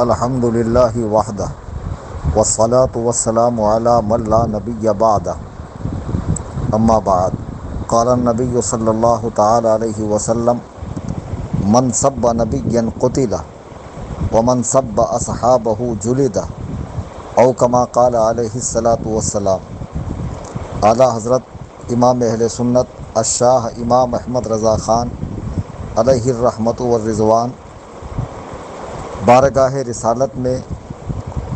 الحمد للہ وحدہ والصلاة والسلام علی من لا نبی بعدہ اما بعد قال النبی صلی اللہ تعالی علیہ وسلم من سب نبیا قتل ومن سب اصحابہ جلد او کما قال علیہ الصلاۃ والسلام۔ اعلیٰ حضرت امام اہل سنت الشاہ امام احمد رضا خان علیہ الرحمۃ والرضوان بارگاہ رسالت میں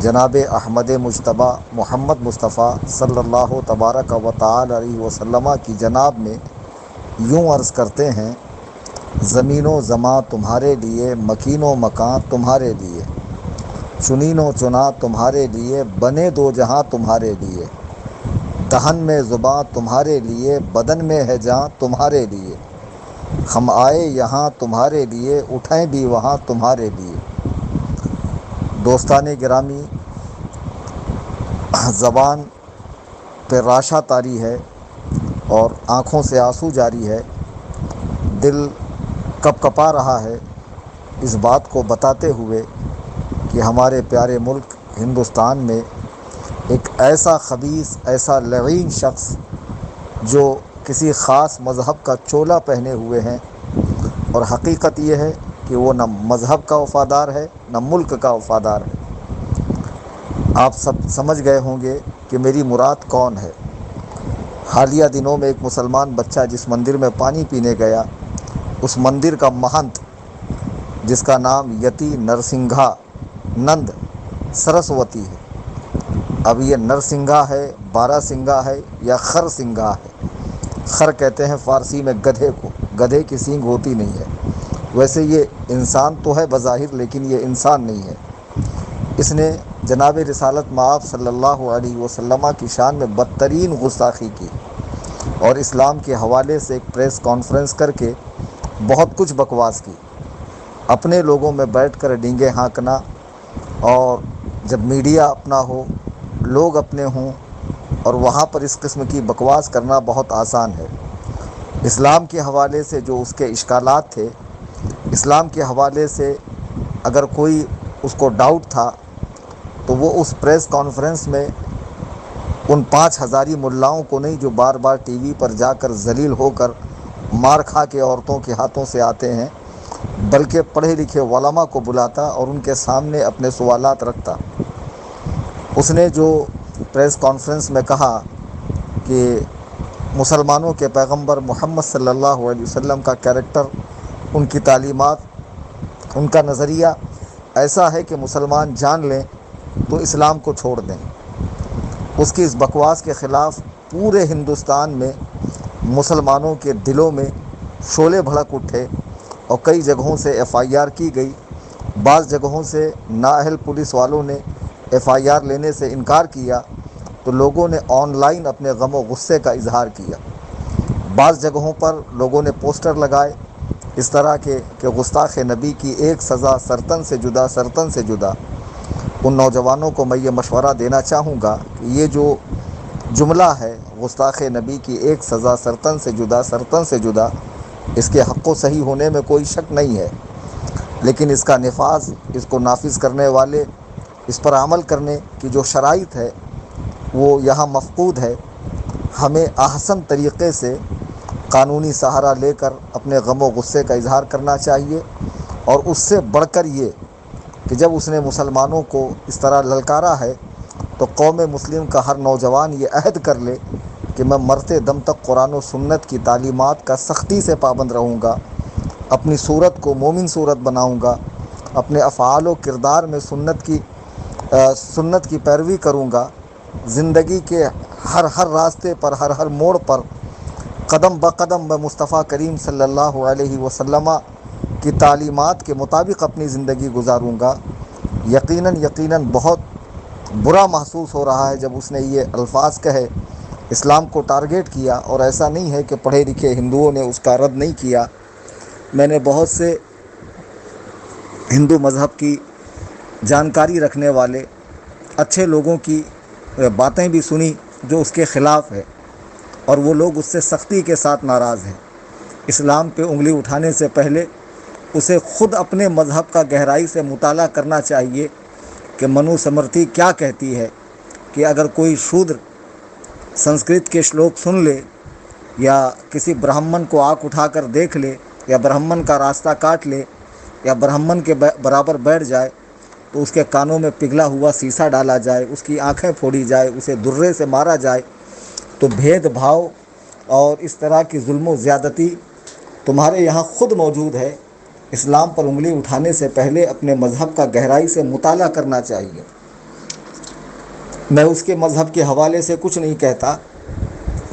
جناب احمد مجتبیٰ محمد مصطفیٰ صلی اللہ تبارک و تعالی علیہ وسلم کی جناب میں یوں عرض کرتے ہیں: زمین و زماں تمہارے لیے، مکین و مکان تمہارے لیے، چنین و چنا تمہارے لیے، بنے دو جہاں تمہارے لیے، دہن میں زباں تمہارے لیے، بدن میں ہے جاں تمہارے لیے، ہم آئے یہاں تمہارے لیے، اٹھیں بھی وہاں تمہارے لیے۔ دوستان گرامی، زبان پہ راشا طاری ہے اور آنکھوں سے آنسو جاری ہے، دل کپ کپا رہا ہے اس بات کو بتاتے ہوئے کہ ہمارے پیارے ملک ہندوستان میں ایک ایسا خبیث، ایسا لعین شخص جو کسی خاص مذہب کا چولا پہنے ہوئے ہیں، اور حقیقت یہ ہے کہ وہ نہ مذہب کا وفادار ہے نہ ملک کا وفادار ہے۔ آپ سب سمجھ گئے ہوں گے کہ میری مراد کون ہے۔ حالیہ دنوں میں ایک مسلمان بچہ جس مندر میں پانی پینے گیا، اس مندر کا مہنت جس کا نام یتی نرسنگھا نند سرسوتی ہے، اب یہ نرسنگھا ہے، بارہ سنگھا ہے یا خر سنگھا ہے۔ خر کہتے ہیں فارسی میں گدھے کو، گدھے کی سینگ ہوتی نہیں ہے۔ ویسے یہ انسان تو ہے بظاہر، لیکن یہ انسان نہیں ہے۔ اس نے جناب رسالت مآب صلی اللہ علیہ وسلم کی شان میں بدترین گستاخی کی، اور اسلام کے حوالے سے ایک پریس کانفرنس کر کے بہت کچھ بکواس کی۔ اپنے لوگوں میں بیٹھ کر ڈینگے ہانکنا، اور جب میڈیا اپنا ہو، لوگ اپنے ہوں، اور وہاں پر اس قسم کی بکواس کرنا بہت آسان ہے۔ اسلام کے حوالے سے جو اس کے اشکالات تھے، اسلام کے حوالے سے اگر کوئی اس کو ڈاؤٹ تھا تو وہ اس پریس کانفرنس میں ان 5,000 ملاؤں کو نہیں جو بار بار ٹی وی پر جا کر ذلیل ہو کر مار کھا کے عورتوں کے ہاتھوں سے آتے ہیں، بلکہ پڑھے لکھے علماء کو بلاتا اور ان کے سامنے اپنے سوالات رکھتا۔ اس نے جو پریس کانفرنس میں کہا کہ مسلمانوں کے پیغمبر محمد صلی اللہ علیہ وسلم کا کیریکٹر، ان کی تعلیمات، ان کا نظریہ ایسا ہے کہ مسلمان جان لیں تو اسلام کو چھوڑ دیں۔ اس کی اس بکواس کے خلاف پورے ہندوستان میں مسلمانوں کے دلوں میں شعلے بھڑک اٹھے، اور کئی جگہوں سے ایف آئی آر کی گئی۔ بعض جگہوں سے نااہل پولیس والوں نے ایف آئی آر لینے سے انکار کیا تو لوگوں نے آن لائن اپنے غم و غصے کا اظہار کیا۔ بعض جگہوں پر لوگوں نے پوسٹر لگائے اس طرح کے کہ گستاخ نبی کی ایک سزا سرطن سے جدا، سرطن سے جدا۔ ان نوجوانوں کو میں یہ مشورہ دینا چاہوں گا کہ یہ جو جملہ ہے گستاخ نبی کی ایک سزا سرطن سے جدا، سرطن سے جدا، اس کے حق و صحیح ہونے میں کوئی شک نہیں ہے، لیکن اس کا نفاذ، اس کو نافذ کرنے والے، اس پر عمل کرنے کی جو شرائط ہے وہ یہاں مفقود ہے۔ ہمیں احسن طریقے سے قانونی سہارا لے کر اپنے غم و غصے کا اظہار کرنا چاہیے، اور اس سے بڑھ کر یہ کہ جب اس نے مسلمانوں کو اس طرح للکارا ہے تو قوم مسلم کا ہر نوجوان یہ عہد کر لے کہ میں مرتے دم تک قرآن و سنت کی تعلیمات کا سختی سے پابند رہوں گا، اپنی صورت کو مومن صورت بناؤں گا، اپنے افعال و کردار میں سنت کی پیروی کروں گا، زندگی کے ہر راستے پر، ہر موڑ پر قدم بقدم میں مصطفیٰ کریم صلی اللہ علیہ وسلم کی تعلیمات کے مطابق اپنی زندگی گزاروں گا۔ یقیناً بہت برا محسوس ہو رہا ہے جب اس نے یہ الفاظ کہے، اسلام کو ٹارگیٹ کیا، اور ایسا نہیں ہے کہ پڑھے لکھے ہندوؤں نے اس کا رد نہیں کیا۔ میں نے بہت سے ہندو مذہب کی جانکاری رکھنے والے اچھے لوگوں کی باتیں بھی سنی جو اس کے خلاف ہے، اور وہ لوگ اس سے سختی کے ساتھ ناراض ہیں۔ اسلام پہ انگلی اٹھانے سے پہلے اسے خود اپنے مذہب کا گہرائی سے مطالعہ کرنا چاہیے کہ منو سمرتھی کیا کہتی ہے کہ اگر کوئی شودر سنسکرت کے شلوک سن لے یا کسی برہمن کو آنکھ اٹھا کر دیکھ لے یا برہمن کا راستہ کاٹ لے یا برہمن کے برابر بیٹھ جائے تو اس کے کانوں میں پگھلا ہوا سیسا ڈالا جائے، اس کی آنکھیں پھوڑی جائے، اسے درے سے مارا جائے، تو بھید بھاؤ اور اس طرح کی ظلم و زیادتی تمہارے یہاں خود موجود ہے۔ اسلام پر انگلی اٹھانے سے پہلے اپنے مذہب کا گہرائی سے مطالعہ کرنا چاہیے۔ میں اس کے مذہب کے حوالے سے کچھ نہیں کہتا،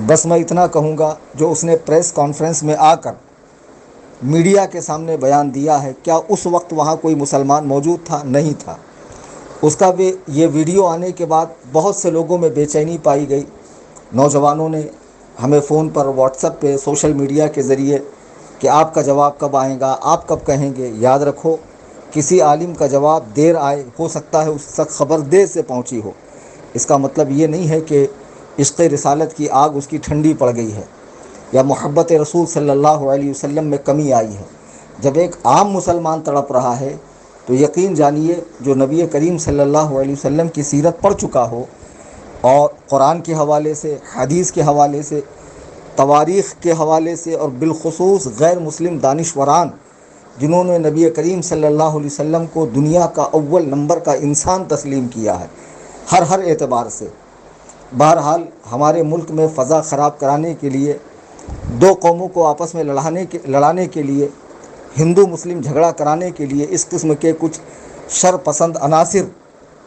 بس میں اتنا کہوں گا جو اس نے پریس کانفرنس میں آ کر میڈیا کے سامنے بیان دیا ہے۔ کیا اس وقت وہاں کوئی مسلمان موجود تھا؟ نہیں تھا۔ اس کا بھی یہ ویڈیو آنے کے بعد بہت سے لوگوں میں بے چینی پائی گئی۔ نوجوانوں نے ہمیں فون پر، واٹس ایپ پہ، سوشل میڈیا کے ذریعے کہ آپ کا جواب کب آئے گا، آپ کب کہیں گے۔ یاد رکھو، کسی عالم کا جواب دیر آئے، ہو سکتا ہے اس تک خبر دیر سے پہنچی ہو، اس کا مطلب یہ نہیں ہے کہ عشق رسالت کی آگ اس کی ٹھنڈی پڑ گئی ہے یا محبت رسول صلی اللہ علیہ وسلم میں کمی آئی ہے۔ جب ایک عام مسلمان تڑپ رہا ہے تو یقین جانیے جو نبی کریم صلی اللہ علیہ وسلم کی سیرت پڑھ چکا ہو اور قرآن کے حوالے سے، حدیث کے حوالے سے، تواریخ کے حوالے سے، اور بالخصوص غیر مسلم دانشوران جنہوں نے نبی کریم صلی اللہ علیہ وسلم کو دنیا کا اول نمبر کا انسان تسلیم کیا ہے، ہر اعتبار سے۔ بہرحال ہمارے ملک میں فضا خراب کرانے کے لیے، دو قوموں کو آپس میں لڑانے کے لیے، ہندو مسلم جھگڑا کرانے کے لیے اس قسم کے کچھ شر پسند عناصر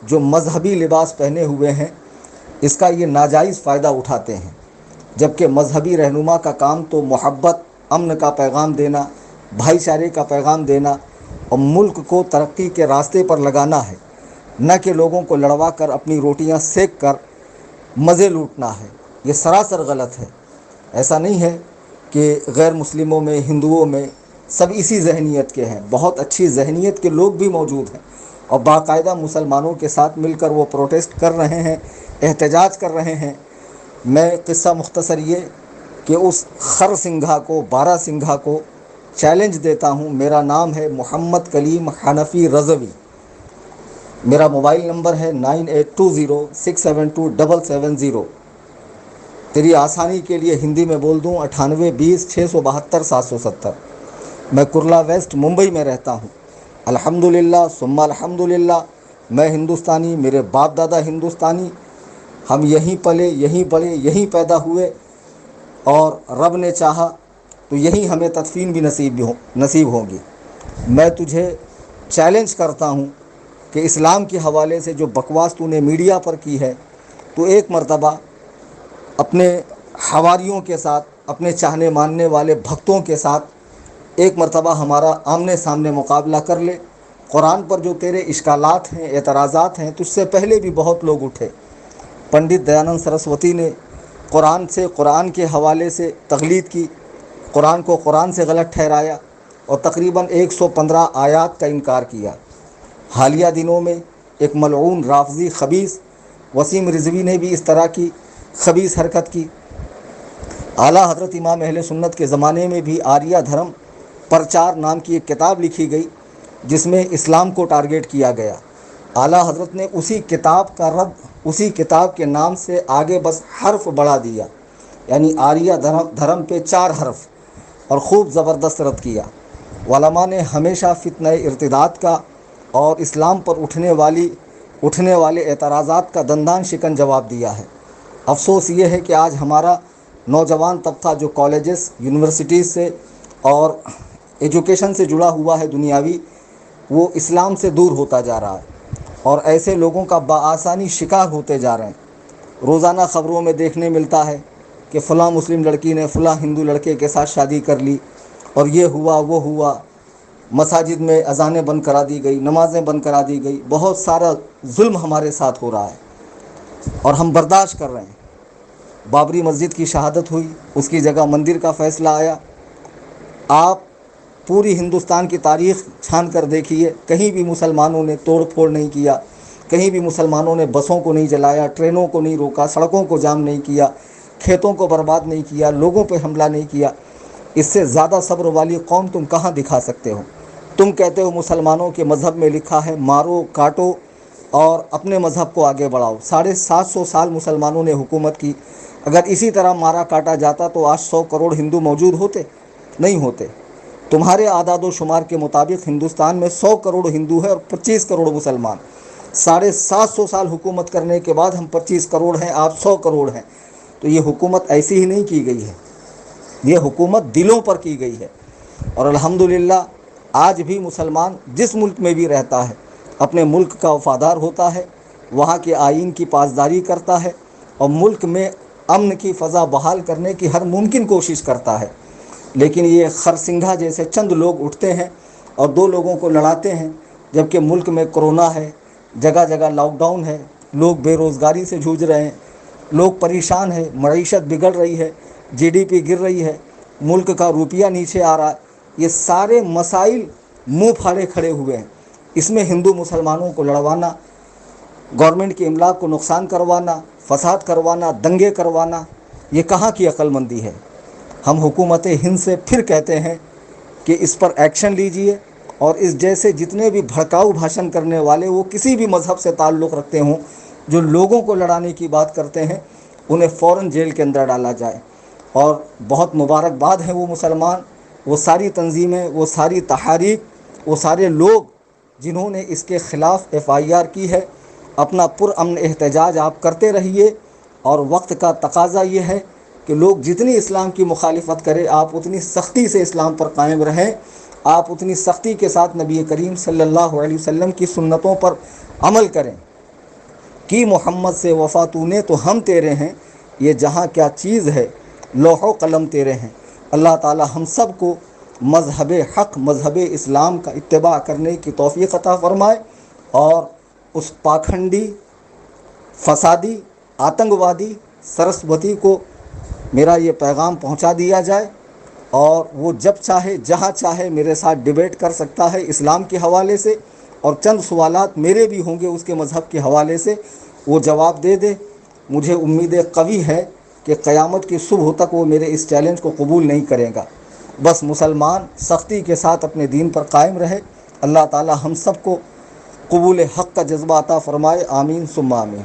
جو مذہبی لباس پہنے ہوئے ہیں، اس کا یہ ناجائز فائدہ اٹھاتے ہیں، جبکہ مذہبی رہنما کا کام تو محبت، امن کا پیغام دینا، بھائی چارے کا پیغام دینا اور ملک کو ترقی کے راستے پر لگانا ہے، نہ کہ لوگوں کو لڑوا کر اپنی روٹیاں سیک کر مزے لوٹنا ہے۔ یہ سراسر غلط ہے۔ ایسا نہیں ہے کہ غیر مسلموں میں، ہندوؤں میں سب اسی ذہنیت کے ہیں، بہت اچھی ذہنیت کے لوگ بھی موجود ہیں اور باقاعدہ مسلمانوں کے ساتھ مل کر وہ پروٹیسٹ کر رہے ہیں، احتجاج کر رہے ہیں۔ میں قصہ مختصر یہ کہ اس خر سنگھا کو، بارہ سنگھا کو چیلنج دیتا ہوں۔ میرا نام ہے محمد کلیم حنفی رضوی، میرا موبائل نمبر ہے 9820672770۔ تیری آسانی کے لیے ہندی میں بول دوں 9820672770۔ میں کرلا ویسٹ ممبئی میں رہتا ہوں۔ الحمدللہ ثم الحمدللہ، میں ہندوستانی، میرے باپ دادا ہندوستانی، ہم یہیں پلے، یہیں بڑھے، یہیں پیدا ہوئے، اور رب نے چاہا تو یہیں ہمیں تدفین بھی نصیب ہوگی۔ میں تجھے چیلنج کرتا ہوں کہ اسلام کے حوالے سے جو بکواس تو نے میڈیا پر کی ہے، تو ایک مرتبہ اپنے حواریوں کے ساتھ، اپنے چاہنے ماننے والے بھکتوں کے ساتھ ایک مرتبہ ہمارا آمنے سامنے مقابلہ کر لے۔ قرآن پر جو تیرے اشکالات ہیں، اعتراضات ہیں، تجھ سے پہلے بھی بہت لوگ اٹھے۔ پنڈت دیانند سرسوتی نے قرآن کے حوالے سے تقلید کی، قرآن کو قرآن سے غلط ٹھہرایا اور تقریباً 115 آیات کا انکار کیا۔ حالیہ دنوں میں ایک ملعون رافضی خبیث وسیم رضوی نے بھی اس طرح کی خبیث حرکت کی۔ اعلیٰ حضرت امام اہل سنت کے زمانے میں بھی آریہ دھرم پرچار نام کی ایک کتاب لکھی گئی جس میں اسلام کو ٹارگیٹ کیا گیا۔ اعلیٰ حضرت نے اسی کتاب کا رد اسی کتاب کے نام سے آگے بس حرف بڑھا دیا، یعنی آریہ دھرم پہ 4 حرف، اور خوب زبردست رد کیا۔ علماء نے ہمیشہ فتنہ ارتداد کا اور اسلام پر اٹھنے والے اعتراضات کا دندان شکن جواب دیا ہے۔ افسوس یہ ہے کہ آج ہمارا نوجوان طبقہ جو کالجز، یونیورسٹیز سے اور ایجوکیشن سے جڑا ہوا ہے دنیاوی، وہ اسلام سے دور ہوتا جا رہا ہے اور ایسے لوگوں کا بآسانی شکار ہوتے جا رہے ہیں۔ روزانہ خبروں میں دیکھنے ملتا ہے کہ فلاں مسلم لڑکی نے فلاں ہندو لڑکے کے ساتھ شادی کر لی اور یہ ہوا وہ ہوا، مساجد میں اذانیں بند کرا دی گئی، نمازیں بند کرا دی گئی، بہت سارا ظلم ہمارے ساتھ ہو رہا ہے اور ہم برداشت کر رہے ہیں۔ بابری مسجد کی شہادت ہوئی، اس کی جگہ مندر کا فیصلہ آیا۔ آپ پوری ہندوستان کی تاریخ چھان کر دیکھیے، کہیں بھی مسلمانوں نے توڑ پھوڑ نہیں کیا، کہیں بھی مسلمانوں نے بسوں کو نہیں جلایا، ٹرینوں کو نہیں روکا، سڑکوں کو جام نہیں کیا، کھیتوں کو برباد نہیں کیا، لوگوں پہ حملہ نہیں کیا۔ اس سے زیادہ صبر والی قوم تم کہاں دکھا سکتے ہو؟ تم کہتے ہو مسلمانوں کے مذہب میں لکھا ہے مارو کاٹو اور اپنے مذہب کو آگے بڑھاؤ۔ 750 سال مسلمانوں نے حکومت کی، اگر اسی طرح مارا کاٹا جاتا تو آج 100 کروڑ ہندو موجود ہوتے؟ نہیں ہوتے۔ تمہارے اعداد و شمار کے مطابق ہندوستان میں 100 کروڑ ہندو ہے اور 25 کروڑ مسلمان۔ 750 سال حکومت کرنے کے بعد ہم 25 کروڑ ہیں، آپ 100 کروڑ ہیں۔ تو یہ حکومت ایسی ہی نہیں کی گئی ہے، یہ حکومت دلوں پر کی گئی ہے۔ اور الحمدللہ آج بھی مسلمان جس ملک میں بھی رہتا ہے اپنے ملک کا وفادار ہوتا ہے، وہاں کے آئین کی پاسداری کرتا ہے اور ملک میں امن کی فضا بحال کرنے کی ہر ممکن کوشش کرتا ہے۔ لیکن یہ خرسنگھا جیسے چند لوگ اٹھتے ہیں اور دو لوگوں کو لڑاتے ہیں، جبکہ ملک میں کرونا ہے، جگہ جگہ لاک ڈاؤن ہے، لوگ بے روزگاری سے جوجھ رہے ہیں، لوگ پریشان ہیں، معیشت بگڑ رہی ہے، جی ڈی پی گر رہی ہے، ملک کا روپیہ نیچے آ رہا ہے۔ یہ سارے مسائل منہ پھاڑے کھڑے ہوئے ہیں۔ اس میں ہندو مسلمانوں کو لڑوانا، گورنمنٹ کی املاک کو نقصان کروانا، فساد کروانا، دنگے کروانا، یہ کہاں کی عقل مندی ہے؟ ہم حکومت ہند سے پھر کہتے ہیں کہ اس پر ایکشن لیجئے اور اس جیسے جتنے بھی بھڑکاؤ بھاشن کرنے والے وہ کسی بھی مذہب سے تعلق رکھتے ہوں، جو لوگوں کو لڑانے کی بات کرتے ہیں، انہیں فوراً جیل کے اندر ڈالا جائے۔ اور بہت مبارکباد ہیں وہ مسلمان، وہ ساری تنظیمیں، وہ ساری تحاریک، وہ سارے لوگ جنہوں نے اس کے خلاف FIR کی ہے۔ اپنا پرامن احتجاج آپ کرتے رہیے، اور وقت کا تقاضا یہ ہے کہ لوگ جتنی اسلام کی مخالفت کرے آپ اتنی سختی سے اسلام پر قائم رہیں، آپ اتنی سختی کے ساتھ نبی کریم صلی اللہ علیہ وسلم کی سنتوں پر عمل کریں کہ محمد سے وفا تو نے تو ہم تیرے ہیں، یہ جہاں کیا چیز ہے لوح و قلم تیرے ہیں۔ اللہ تعالی ہم سب کو مذہب حق، مذہب اسلام کا اتباع کرنے کی توفیق عطا فرمائے، اور اس پاکھنڈی، فسادی، آتنکوادی سرسوتی کو میرا یہ پیغام پہنچا دیا جائے، اور وہ جب چاہے جہاں چاہے میرے ساتھ ڈیبیٹ کر سکتا ہے اسلام کے حوالے سے، اور چند سوالات میرے بھی ہوں گے اس کے مذہب کے حوالے سے، وہ جواب دے دے۔ مجھے امید قوی ہے کہ قیامت کی صبح تک وہ میرے اس چیلنج کو قبول نہیں کرے گا۔ بس مسلمان سختی کے ساتھ اپنے دین پر قائم رہے۔ اللہ تعالی ہم سب کو قبول حق کا جذبہ عطا فرمائے، آمین ثم آمین۔